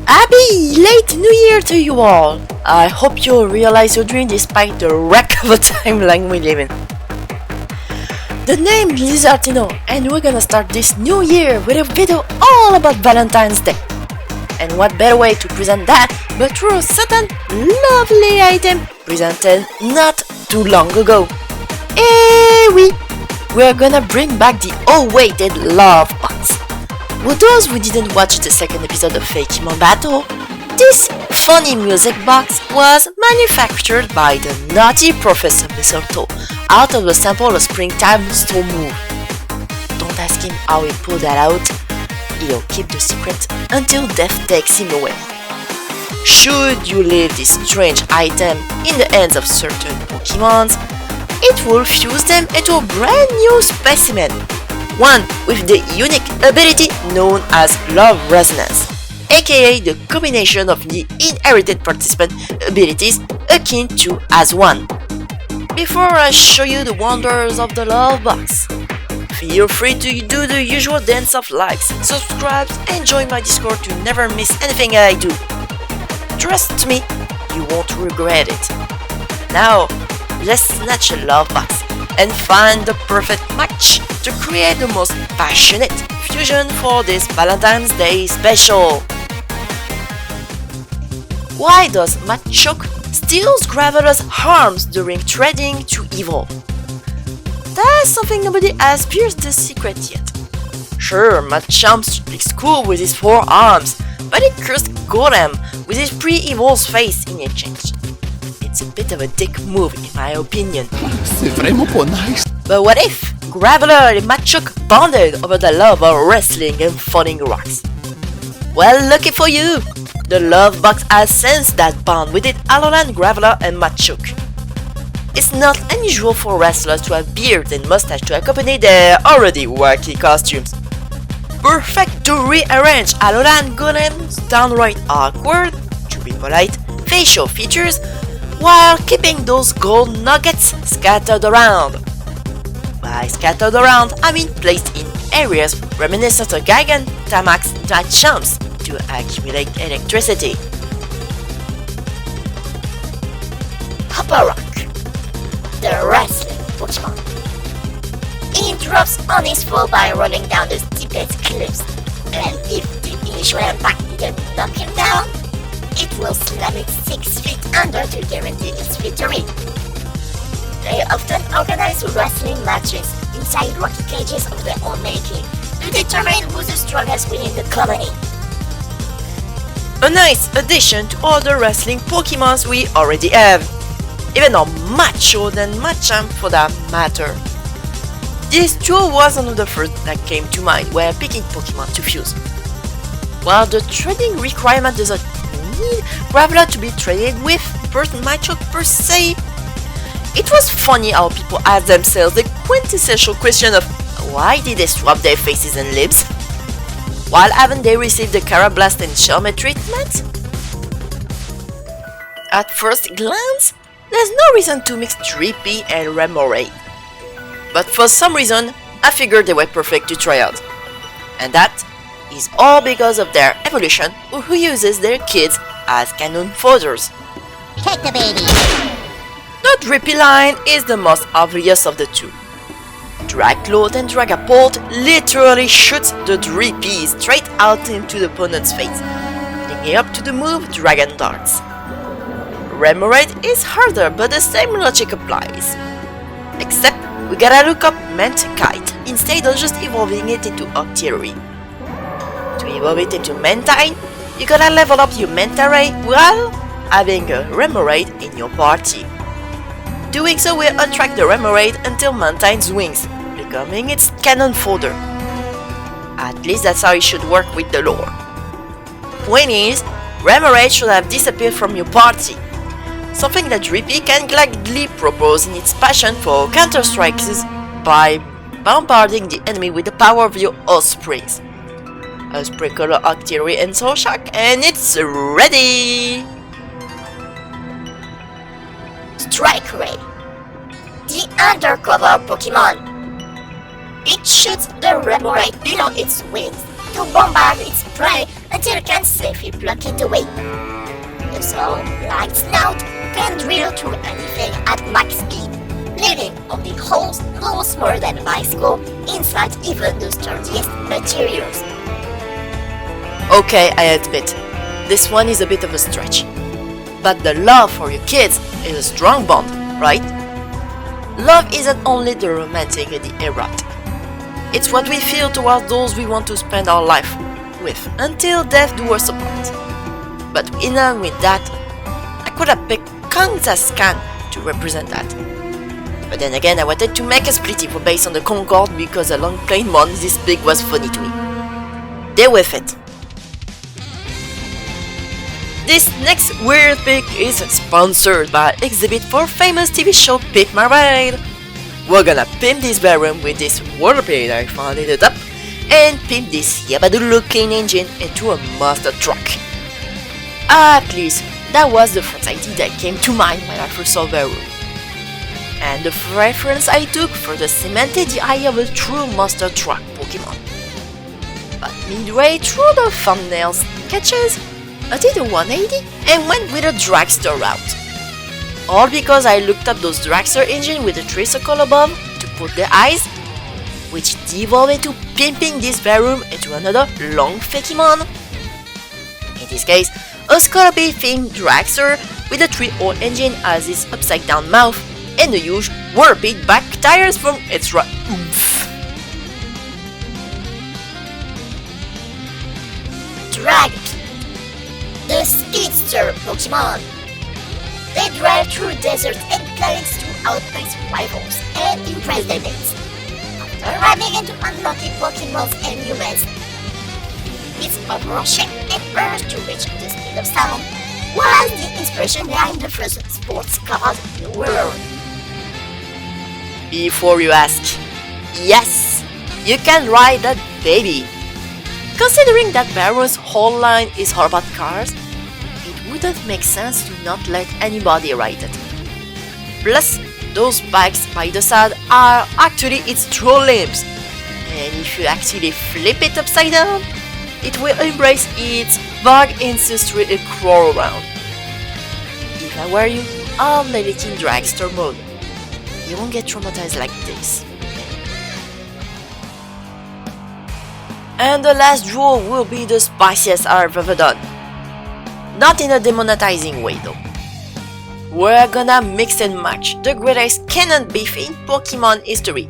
Happy late New Year to you all! I hope you realize your dream despite the wreck of a timeline we live in. The name is Lizardino, and we're gonna start this new year with a video all about Valentine's Day. And what better way to present that but through a certain lovely item presented not too long ago. Oui! We're gonna bring back the awaited Lovebox. For those who didn't watch the second episode of Fakimon Battle, this funny music box was manufactured by the naughty Professor Mistletoe out of the sample of Springtime Storm Move. Don't ask him how he pulled that out, he'll keep the secret until death takes him away. Should you leave this strange item in the hands of certain Pokemons, it will fuse them into a brand new specimen, one with the unique ability known as Love Resonance, aka the combination of the inherited participant abilities akin to as one. Before I show you the wonders of the Lovebox, feel free to do the usual dance of likes, subscribe, and join my Discord to never miss anything I do. Trust me, you won't regret it. Now, let's snatch a Lovebox and find the perfect match to create the most passionate fusion for this Valentine's Day special. Why does Machoke steal Graveler's arms during trading to evolve? That's something nobody has pierced the secret yet. Sure, Machamp looks cool with his 4 arms, but he cursed Golem with his pre-evolved face in exchange. It's a bit of a dick move in my opinion. C'est vraiment pas nice. But what if Graveler and Machoke bonded over the love of wrestling and falling rocks? Well, lucky for you! The Lovebox has sensed that bond with it Alolan, Graveler, and Machoke. It's not unusual for wrestlers to have beards and mustache to accompany their already wacky costumes. Perfect to rearrange Alolan Golem's downright awkward, to be polite, facial features, while keeping those gold nuggets scattered around. By scattered around, I mean placed in areas reminiscent of Gigantamax Machamps to accumulate electricity. Rock, the wrestling Pokemon. He drops on his foe by rolling down the steepest cliffs, and if the initial impact didn't knock him down, it will slam it 6 feet under to guarantee its victory. They often organize wrestling matches inside rocky cages of their own making to determine who's the strongest within the colony. A nice addition to all the wrestling Pokemons we already have, even more macho than Machamp for that matter. This duo was one of the first that came to mind when picking Pokemon to fuse. While the trading requirement doesn't need Graveler to be traded with Machoke per se, it was funny how people asked themselves the quintessential question of why did they swap their faces and lips? While haven't they received the Carablast and Shelmet treatment? At first glance, there's no reason to mix Drippy and Remoraid. But for some reason, I figured they were perfect to try out. And that is all because of their evolution who uses their kids as cannon fodders. Take the baby! The Drippy line is the most obvious of the two. Dragcloth and Dragapult literally shoots the Drippy straight out into the opponent's face, leading up to the move Dragon Darts. Remoraid is harder, but the same logic applies. Except we gotta look up Mantine instead of just evolving it into Octillery. To evolve it into Mantine, you gotta level up your Mantare while having a Remoraid in your party. Doing so will attract the Remoraid until Mantine's wings, becoming its cannon fodder. At least that's how it should work with the lore. Point is, Remoraid should have disappeared from your party, something that Drippy can gladly propose in its passion for counter-strikes by bombarding the enemy with the power of your Ospreys. Osprey Color Octillery and Soul Shock, and it's ready! Strike Ray, the undercover Pokemon. It shoots the Remoraid below its wings, to bombard its prey until it can safely pluck it away. The small, light snout can drill through anything at max speed, leaving only holes no smaller than a bicycle inside even the sturdiest materials. Okay, I admit, this one is a bit of a stretch. But the love for your kids is a strong bond, right? Love isn't only the romantic and the erotic. It's what we feel towards those we want to spend our life with until death do us apart. But even with that, I could have picked Kansas Can to represent that. But then again, I wanted to make a Mistletoe based on the Concorde because a long plain one this big was funny to me. Deal with it. This next weird pick is sponsored by Exhibit for famous TV show Pick My Ride. We're gonna pimp this bedroom with this water paint I found in the tub and pimp this Yabadoo looking engine into a monster truck. At least that was the first idea that came to mind when I first saw the room. And the reference I took further cemented the idea of a true monster truck Pokemon. But midway through the thumbnail sketches, I did a 180 and went with a dragster route. All because I looked up those dragster engine with a tricycle above to put the eyes, which devolved into pimping this bedroom into another long Pokemon. In this case, a Scorpy themed dragster with a 3-hole engine as its upside down mouth and the huge warped back tires from extra oomph. Dragapult, the speedster Pokemon. They drive through deserts and planets to outpace rivals and impress their mates. After arriving into unlucky Pokemons and humans, its overall shape and urge to reach the speed of sound was the inspiration behind the first sports cars in the world. Before you ask, yes, you can ride that baby. Considering that Barron's whole line is all about cars, it wouldn't make sense to not let anybody ride it. Plus, those bikes by the side are actually its true limbs, and if you actually flip it upside down, it will embrace its vague ancestry and crawl around. If I were you, I'll let it in dragster mode. You won't get traumatized like this. And the last jewel will be the spiciest I've ever done. Not in a demonetizing way though. We're gonna mix and match the greatest canon beef in Pokemon history.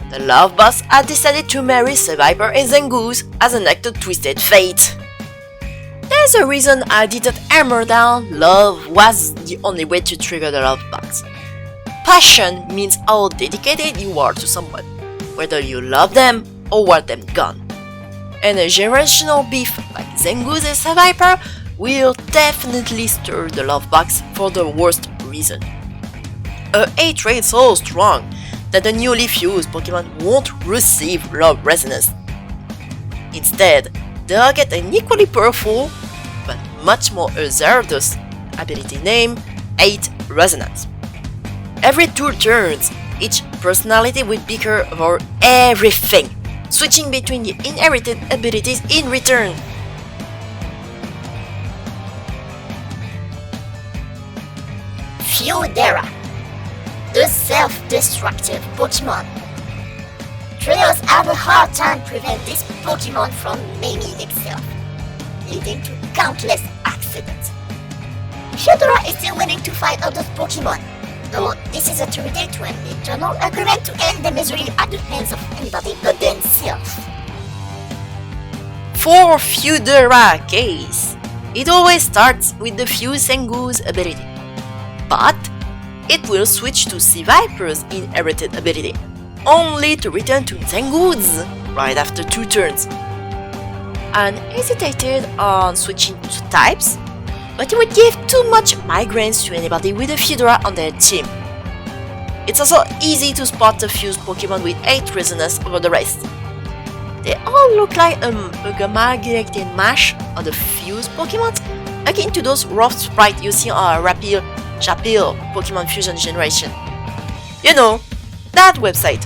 The Lovebox had decided to marry Seviper and Zangoose as an act of twisted fate. There's a reason I didn't hammer down love was the only way to trigger the Lovebox. Passion means how dedicated you are to someone, whether you love them or want them gone. And a generational beef like Zangoose and Seviper will definitely stir the Lovebox for the worst reason. A hatred so strong that the newly fused Pokemon won't receive love resonance. Instead, they'll get an equally powerful, but much more hazardous ability named Hate Resonance. Every 2 turns, each personality will bicker over everything, switching between the inherited abilities in return. Feudera, the self-destructive Pokemon. Trainers have a hard time preventing this Pokemon from maiming itself, leading to countless accidents. Feudera is still willing to fight others Pokemon, though this is attributed to an internal agreement to end the misery at the hands of anybody but themselves. For Feudera case, it always starts with the Fuse Zangoose ability, but it will switch to Seviper's inherited ability, only to return to Zangoose right after 2 turns. And hesitated on switching to types, but it would give too much migraines to anybody with a Feudera on their team. It's also easy to spot the fused Pokemon with 8 resonance over the rest. They all look like a amalgamated mash of the fused Pokemon, akin to those rough sprites you see on a Rapil Chapil Pokemon Fusion generation. You know, that website.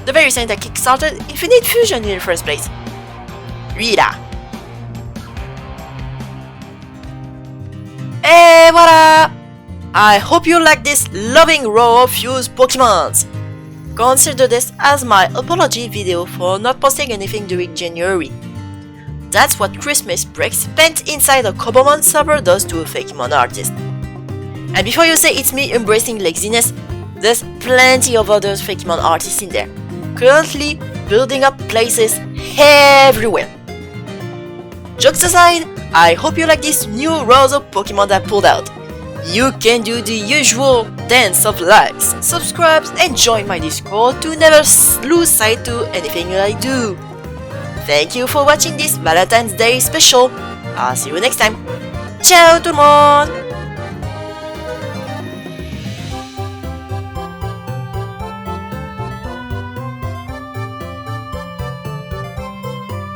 The very same that kickstarted Infinite Fusion in the first place. celui-là. Et voilà! I hope you like this loving row of used Pokemons. Consider this as my apology video for not posting anything during January. That's what Christmas break spent inside a Cobomon server does to a Fakemon artist. And before you say it's me embracing laziness, there's plenty of other Fakemon artists in there, currently building up places everywhere. Jokes aside, I hope you like this new rows of Pokemon I pulled out. You can do the usual dance of likes, subscribes, and join my Discord to never lose sight to anything I do. Thank you for watching this Valentine's Day special. I'll see you next time. Ciao tout le monde!